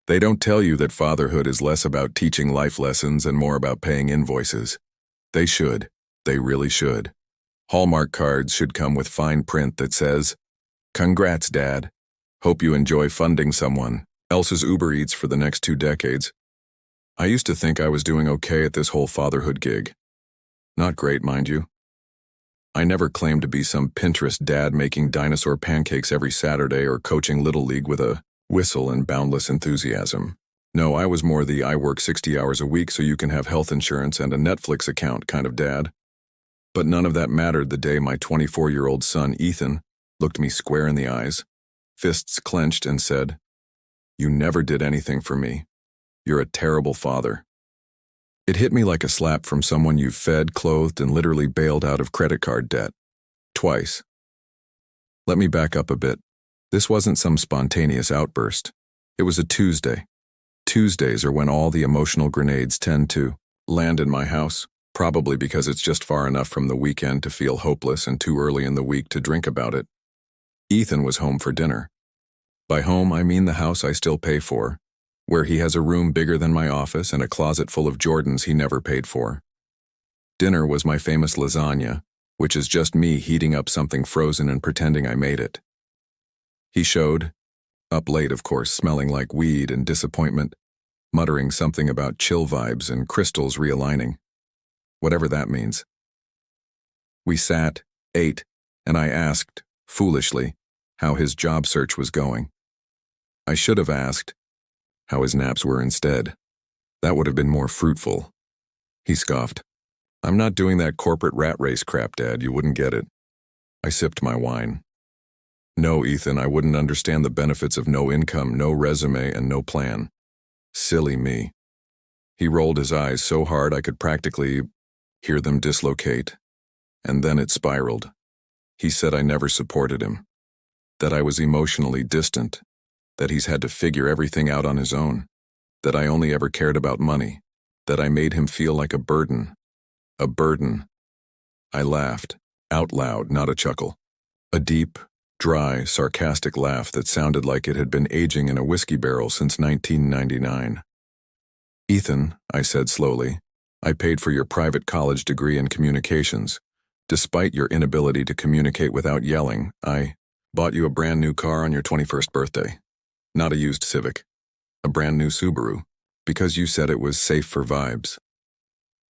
They don't tell you that fatherhood is less about teaching life lessons and more about paying invoices. They should. They really should. Hallmark cards should come with fine print that says, "Congrats, Dad. Hope you enjoy funding someone else's Uber Eats for the next 2 decades." I used to think I was doing okay at this whole fatherhood gig. Not great, mind you. I never claimed to be some Pinterest dad making dinosaur pancakes every Saturday or coaching Little League with a whistle and boundless enthusiasm. No, I was more the "I work 60 hours a week so you can have health insurance and a Netflix account" kind of dad. But none of that mattered the day my 24-year-old son, Ethan, looked me square in the eyes, fists clenched, and said, "You never did anything for me. You're a terrible father." It hit me like a slap from someone you've fed, clothed, and literally bailed out of credit card debt. Twice. Let me back up a bit. This wasn't some spontaneous outburst. It was a Tuesday. Tuesdays are when all the emotional grenades tend to land in my house, probably because it's just far enough from the weekend to feel hopeless and too early in the week to drink about it. Ethan was home for dinner. By home, I mean the house I still pay for, where he has a room bigger than my office and a closet full of Jordans he never paid for. Dinner was my famous lasagna, which is just me heating up something frozen and pretending I made it. He showed, up late of course, smelling like weed and disappointment, muttering something about chill vibes and crystals realigning. Whatever that means. We sat, ate, and I asked, foolishly, how his job search was going. I should have asked how his naps were instead. That would have been more fruitful. He scoffed. "I'm not doing that corporate rat race crap, Dad. You wouldn't get it." I sipped my wine. "No, Ethan, I wouldn't understand the benefits of no income, no resume, and no plan." Silly me. He rolled his eyes so hard I could practically hear them dislocate. And then it spiraled. He said I never supported him, that I was emotionally distant, that he's had to figure everything out on his own, that I only ever cared about money, that I made him feel like a burden. A burden. I laughed, out loud, not a chuckle. A deep, dry, sarcastic laugh that sounded like it had been aging in a whiskey barrel since 1999. "Ethan," I said slowly, "I paid for your private college degree in communications. Despite your inability to communicate without yelling, I bought you a brand new car on your 21st birthday. Not a used Civic. A brand new Subaru, because you said it was safe for vibes.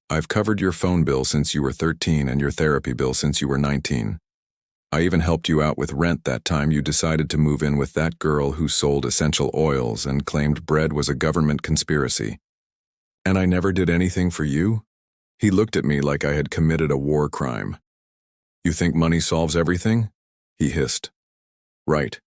I've covered your phone bill since you were 13 and your therapy bill since you were 19. I even helped you out with rent that time you decided to move in with that girl who sold essential oils and claimed bread was a government conspiracy. And I never did anything for you?" He looked at me like I had committed a war crime. "You think money solves everything?" he hissed. Right.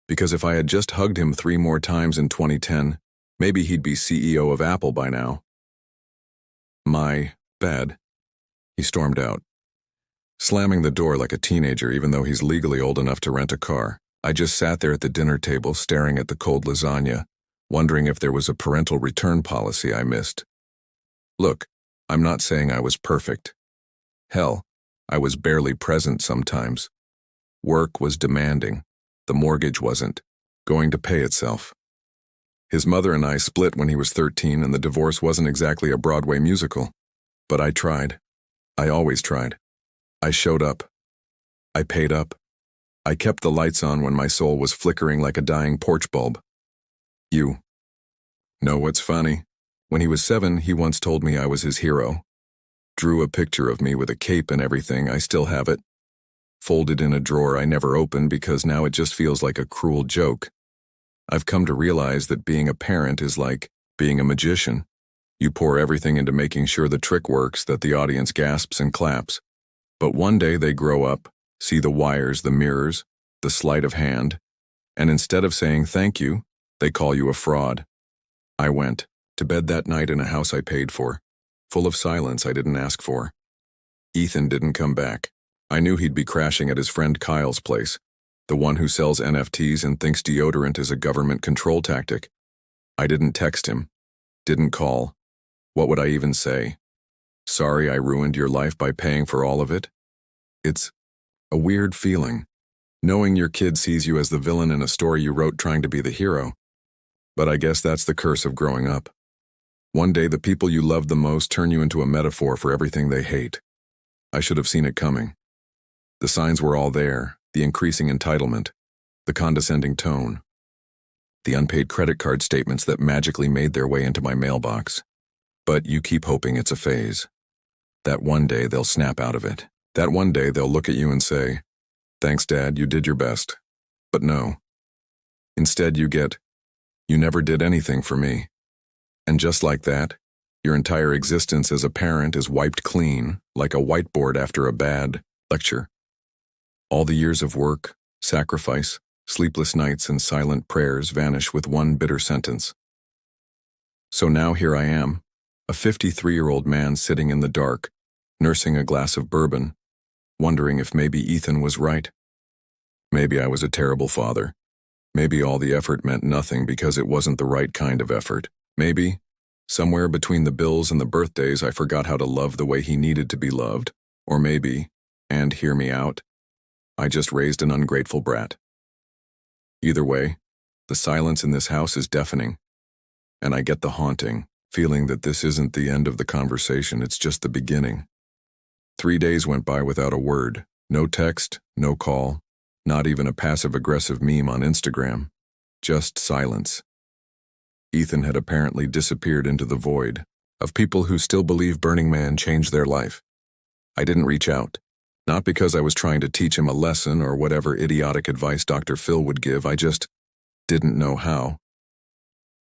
Because if I had just hugged him 3 more times in 2010, maybe he'd be CEO of Apple by now. "My bad." He stormed out, slamming the door like a teenager even though he's legally old enough to rent a car. I just sat there at the dinner table staring at the cold lasagna, wondering if there was a parental return policy I missed. Look, I'm not saying I was perfect. Hell, I was barely present sometimes. Work was demanding. The mortgage wasn't going to pay itself. His mother and I split when he was 13, and the divorce wasn't exactly a Broadway musical. But I tried. I always tried. I showed up. I paid up. I kept the lights on when my soul was flickering like a dying porch bulb. You know what's funny? When he was 7, he once told me I was his hero. Drew a picture of me with a cape and everything. I still have it. Folded in a drawer I never opened because now it just feels like a cruel joke. I've come to realize that being a parent is like being a magician. You pour everything into making sure the trick works, that the audience gasps and claps. But one day they grow up, see the wires, the mirrors, the sleight of hand, and instead of saying thank you, they call you a fraud. I went to bed that night in a house I paid for, full of silence I didn't ask for. Ethan didn't come back. I knew he'd be crashing at his friend Kyle's place, the one who sells NFTs and thinks deodorant is a government control tactic. I didn't text him, didn't call. What would I even say? Sorry I ruined your life by paying for all of it? It's a weird feeling, knowing your kid sees you as the villain in a story you wrote trying to be the hero. But I guess that's the curse of growing up. One day the people you love the most turn you into a metaphor for everything they hate. I should have seen it coming. The signs were all there, the increasing entitlement, the condescending tone, the unpaid credit card statements that magically made their way into my mailbox. But you keep hoping it's a phase. That one day they'll snap out of it. That one day they'll look at you and say, "Thanks, Dad, you did your best." But no. Instead you get, "You never did anything for me." And just like that, your entire existence as a parent is wiped clean, like a whiteboard after a bad lecture. All the years of work, sacrifice, sleepless nights, and silent prayers vanish with one bitter sentence. So now here I am, a 53-year-old man sitting in the dark, nursing a glass of bourbon, wondering if maybe Ethan was right. Maybe I was a terrible father. Maybe all the effort meant nothing because it wasn't the right kind of effort. Maybe, somewhere between the bills and the birthdays, I forgot how to love the way he needed to be loved. Or maybe, and hear me out, I just raised an ungrateful brat. Either way, the silence in this house is deafening, and I get the haunting feeling that this isn't the end of the conversation, it's just the beginning. 3 days went by without a word, no text, no call, not even a passive-aggressive meme on Instagram, just silence. Ethan had apparently disappeared into the void of people who still believe Burning Man changed their life. I didn't reach out, not because I was trying to teach him a lesson or whatever idiotic advice Dr. Phil would give, I just didn't know how.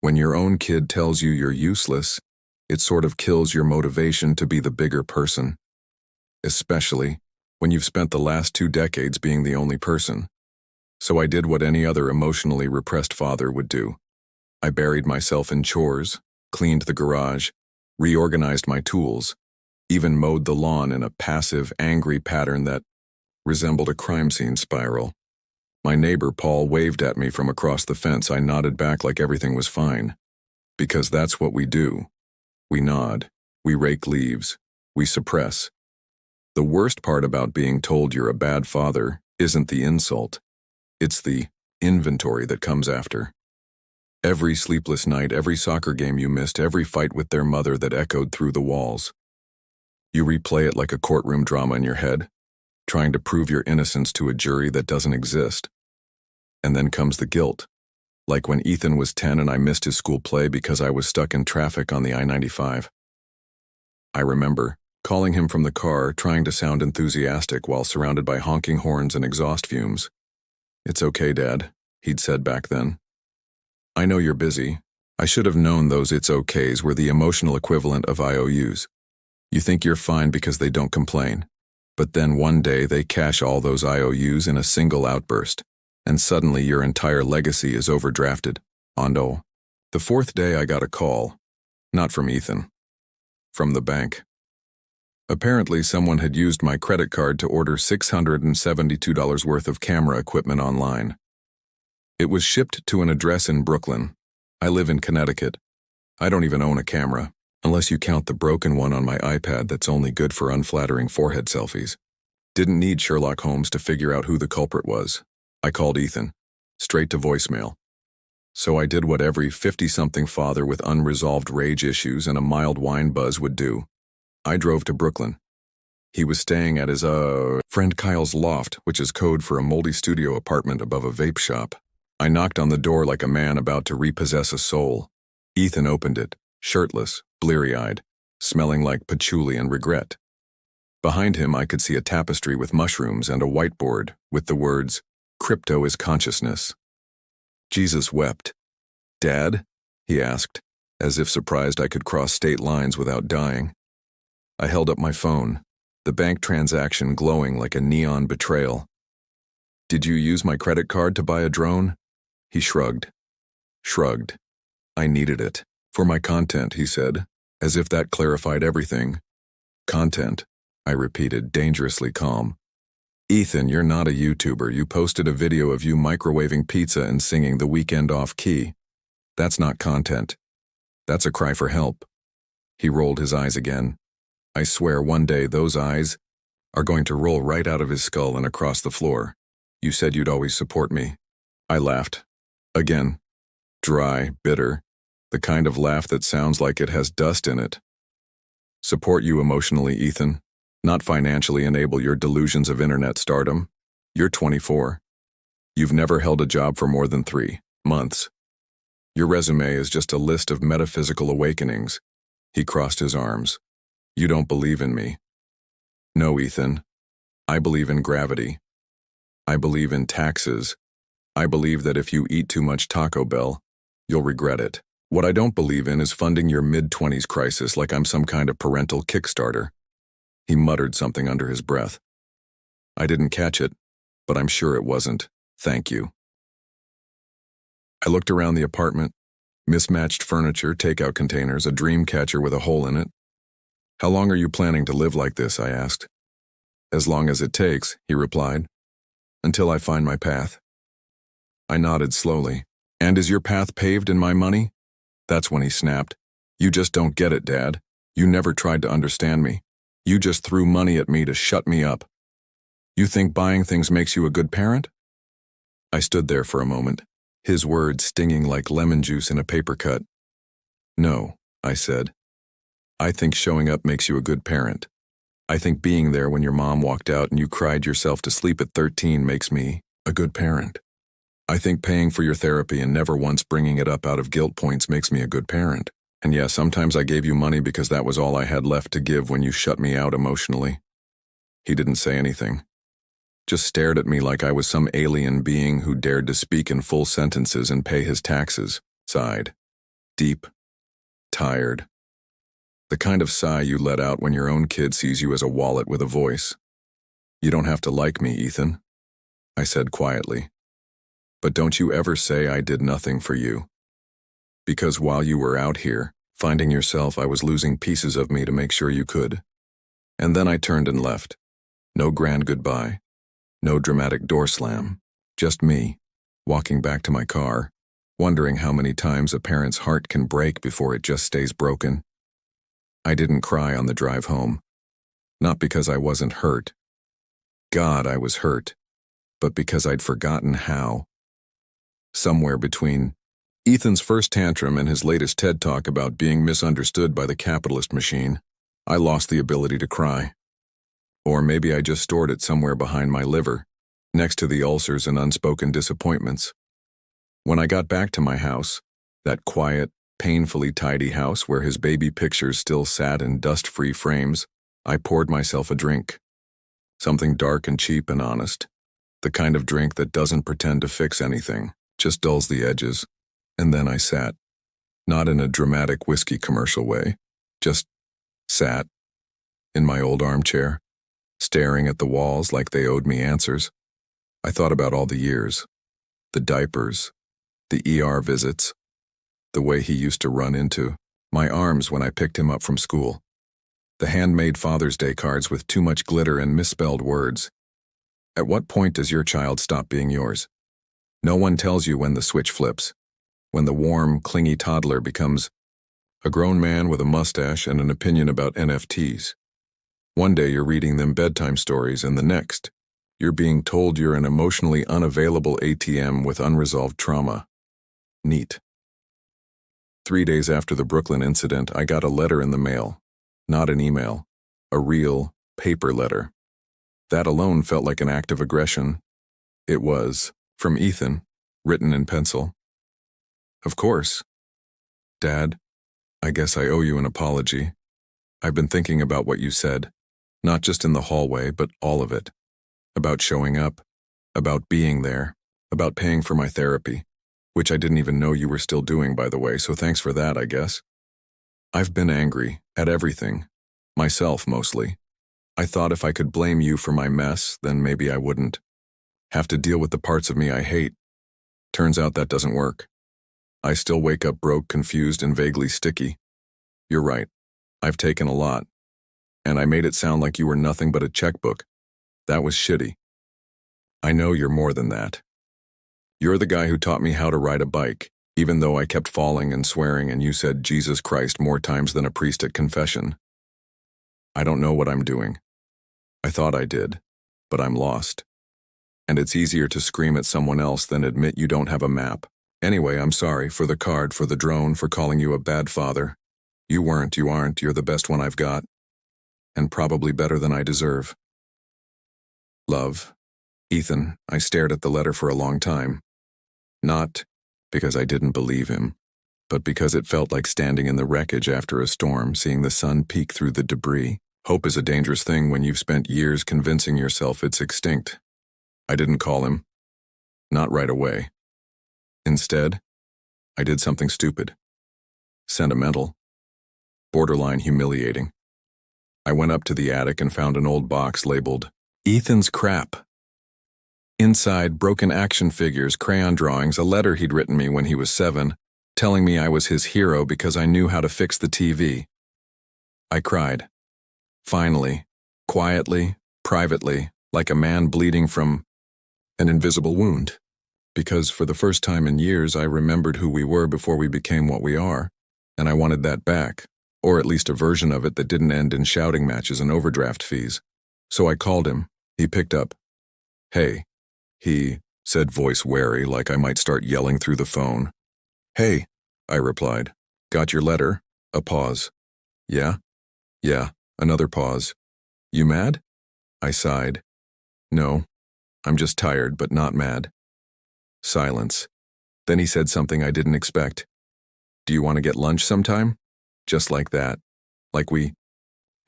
When your own kid tells you you're useless, it sort of kills your motivation to be the bigger person. Especially when you've spent the last 2 decades being the only person. So I did what any other emotionally repressed father would do. I buried myself in chores, cleaned the garage, reorganized my tools, even mowed the lawn in a passive, angry pattern that resembled a crime scene spiral. My neighbor Paul waved at me from across the fence. I nodded back like everything was fine. Because that's what we do. We nod, we rake leaves, we suppress. The worst part about being told you're a bad father isn't the insult. It's the inventory that comes after. Every sleepless night, every soccer game you missed, every fight with their mother that echoed through the walls. You replay it like a courtroom drama in your head, trying to prove your innocence to a jury that doesn't exist. And then comes the guilt, like when Ethan was 10 and I missed his school play because I was stuck in traffic on the I-95. I remember calling him from the car, trying to sound enthusiastic while surrounded by honking horns and exhaust fumes. "It's okay, Dad," he'd said back then. "I know you're busy." I should have known those "it's okays" were the emotional equivalent of IOUs. You think you're fine because they don't complain. But then one day they cash all those IOUs in a single outburst, and suddenly your entire legacy is overdrafted. Ondo. The 4th day I got a call, not from Ethan, from the bank. Apparently someone had used my credit card to order $672 worth of camera equipment online. It was shipped to an address in Brooklyn. I live in Connecticut. I don't even own a camera, unless you count the broken one on my iPad that's only good for unflattering forehead selfies. Didn't need Sherlock Holmes to figure out who the culprit was. I called Ethan, straight to voicemail. So I did what every 50-something father with unresolved rage issues and a mild wine buzz would do. I drove to Brooklyn. He was staying at his, friend Kyle's loft, which is code for a moldy studio apartment above a vape shop. I knocked on the door like a man about to repossess a soul. Ethan opened it, shirtless, bleary-eyed, smelling like patchouli and regret. Behind him I could see a tapestry with mushrooms and a whiteboard with the words, "Crypto is consciousness." Jesus wept. "Dad?" he asked, as if surprised I could cross state lines without dying. I held up my phone, the bank transaction glowing like a neon betrayal. "Did you use my credit card to buy a drone?" He shrugged. I needed it. "For my content," he said, as if that clarified everything. "Content," I repeated, dangerously calm. "Ethan, you're not a YouTuber. You posted a video of you microwaving pizza and singing The Weekend off key. That's not content. That's a cry for help." He rolled his eyes again. I swear one day those eyes are going to roll right out of his skull and across the floor. "You said you'd always support me." I laughed. Again. Dry, bitter, the kind of laugh that sounds like it has dust in it. Support you emotionally, Ethan, not financially enable your delusions of internet stardom. You're 24. You've never held a job for more than 3 months. Your resume is just a list of metaphysical awakenings. He crossed his arms. You don't believe in me. No, Ethan. I believe in gravity. I believe in taxes. I believe that if you eat too much Taco Bell, you'll regret it. What I don't believe in is funding your mid-20s crisis like I'm some kind of parental Kickstarter. He muttered something under his breath. I didn't catch it, but I'm sure it wasn't, thank you. I looked around the apartment. Mismatched furniture, takeout containers, a dream catcher with a hole in it. How long are you planning to live like this, I asked. As long as it takes, he replied. Until I find my path. I nodded slowly. And is your path paved in my money? That's when he snapped. You just don't get it, Dad. You never tried to understand me. You just threw money at me to shut me up. You think buying things makes you a good parent? I stood there for a moment, his words stinging like lemon juice in a paper cut. No, I said. I think showing up makes you a good parent. I think being there when your mom walked out and you cried yourself to sleep at 13 makes me a good parent. I think paying for your therapy and never once bringing it up out of guilt points makes me a good parent. And yeah, sometimes I gave you money because that was all I had left to give when you shut me out emotionally. He didn't say anything. Just stared at me like I was some alien being who dared to speak in full sentences and pay his taxes. Sighed. Deep. Tired. The kind of sigh you let out when your own kid sees you as a wallet with a voice. You don't have to like me, Ethan, I said quietly. But don't you ever say I did nothing for you. Because while you were out here, finding yourself, I was losing pieces of me to make sure you could. And then I turned and left. No grand goodbye. No dramatic door slam. Just me, walking back to my car, wondering how many times a parent's heart can break before it just stays broken. I didn't cry on the drive home. Not because I wasn't hurt. God, I was hurt. But because I'd forgotten how. Somewhere between Ethan's first tantrum and his latest TED Talk about being misunderstood by the capitalist machine, I lost the ability to cry. Or maybe I just stored it somewhere behind my liver, next to the ulcers and unspoken disappointments. When I got back to my house, that quiet, painfully tidy house where his baby pictures still sat in dust-free frames, I poured myself a drink. Something dark and cheap and honest. The kind of drink that doesn't pretend to fix anything, just dulls the edges. And then I sat. Not in a dramatic whiskey commercial way, just sat in my old armchair, staring at the walls like they owed me answers. I thought about all the years, the diapers, the ER visits, the way he used to run into my arms when I picked him up from school, the handmade Father's Day cards with too much glitter and misspelled words. At what point does your child stop being yours? No one tells you when the switch flips, when the warm, clingy toddler becomes a grown man with a mustache and an opinion about NFTs. One day you're reading them bedtime stories, and the next, you're being told you're an emotionally unavailable ATM with unresolved trauma. Neat. 3 days after the Brooklyn incident, I got a letter in the mail. Not an email. A real, paper letter. That alone felt like an act of aggression. It was, from Ethan, written in pencil. Of course. Dad, I guess I owe you an apology. I've been thinking about what you said, not just in the hallway, but all of it. About showing up, about being there, about paying for my therapy, which I didn't even know you were still doing, by the way, so thanks for that, I guess. I've been angry at everything, myself mostly. I thought if I could blame you for my mess, then maybe I wouldn't have to deal with the parts of me I hate. Turns out that doesn't work. I still wake up broke, confused, and vaguely sticky. You're right. I've taken a lot. And I made it sound like you were nothing but a checkbook. That was shitty. I know you're more than that. You're the guy who taught me how to ride a bike, even though I kept falling and swearing and you said Jesus Christ more times than a priest at confession. I don't know what I'm doing. I thought I did, but I'm lost. And it's easier to scream at someone else than admit you don't have a map. Anyway, I'm sorry for the card, for the drone, for calling you a bad father. You weren't, you aren't, you're the best one I've got. And probably better than I deserve. Love. Ethan. I stared at the letter for a long time. Not because I didn't believe him, but because it felt like standing in the wreckage after a storm, seeing the sun peek through the debris. Hope is a dangerous thing when you've spent years convincing yourself it's extinct. I didn't call him. Not right away. Instead, I did something stupid. Sentimental. Borderline humiliating. I went up to the attic and found an old box labeled, Ethan's Crap. Inside, broken action figures, crayon drawings, a letter he'd written me when he was 7, telling me I was his hero because I knew how to fix the TV. I cried. Finally, quietly, privately, like a man bleeding from an invisible wound. Because for the first time in years, I remembered who we were before we became what we are, and I wanted that back, or at least a version of it that didn't end in shouting matches and overdraft fees. So I called him. He picked up. Hey, he said, voice wary, like I might start yelling through the phone. Hey, I replied. Got your letter? A pause. Yeah? Yeah, another pause. You mad? I sighed. No, I'm just tired, but not mad. Silence. Then he said something I didn't expect. Do you want to get lunch sometime? Just like that. Like we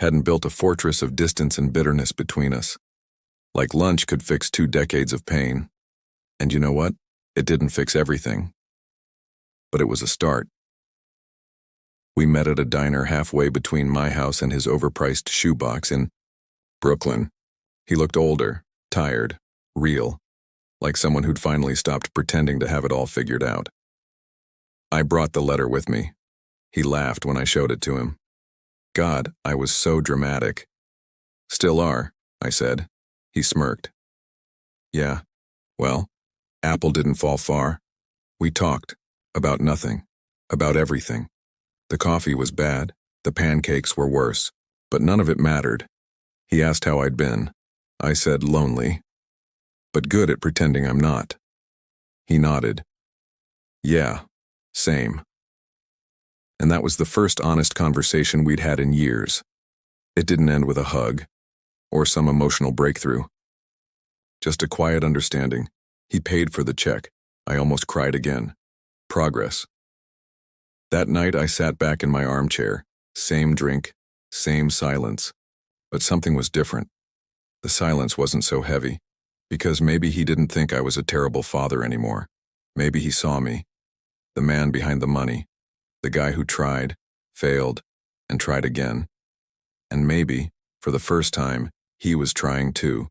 hadn't built a fortress of distance and bitterness between us. Like lunch could fix 2 decades of pain. And you know what? It didn't fix everything. But it was a start. We met at a diner halfway between my house and his overpriced shoebox in Brooklyn. He looked older, tired, real, like someone who'd finally stopped pretending to have it all figured out. I brought the letter with me. He laughed when I showed it to him. God, I was so dramatic. Still are, I said. He smirked. Yeah, well, apple didn't fall far. We talked about nothing, about everything. The coffee was bad, the pancakes were worse, but none of it mattered. He asked how I'd been. I said lonely, but good at pretending I'm not. He nodded. Yeah, same. And that was the first honest conversation we'd had in years. It didn't end with a hug, or some emotional breakthrough. Just a quiet understanding. He paid for the check. I almost cried again. Progress. That night I sat back in my armchair. Same drink, same silence. But something was different. The silence wasn't so heavy. Because maybe he didn't think I was a terrible father anymore. Maybe he saw me. The man behind the money. The guy who tried, failed, and tried again. And maybe, for the first time, he was trying too.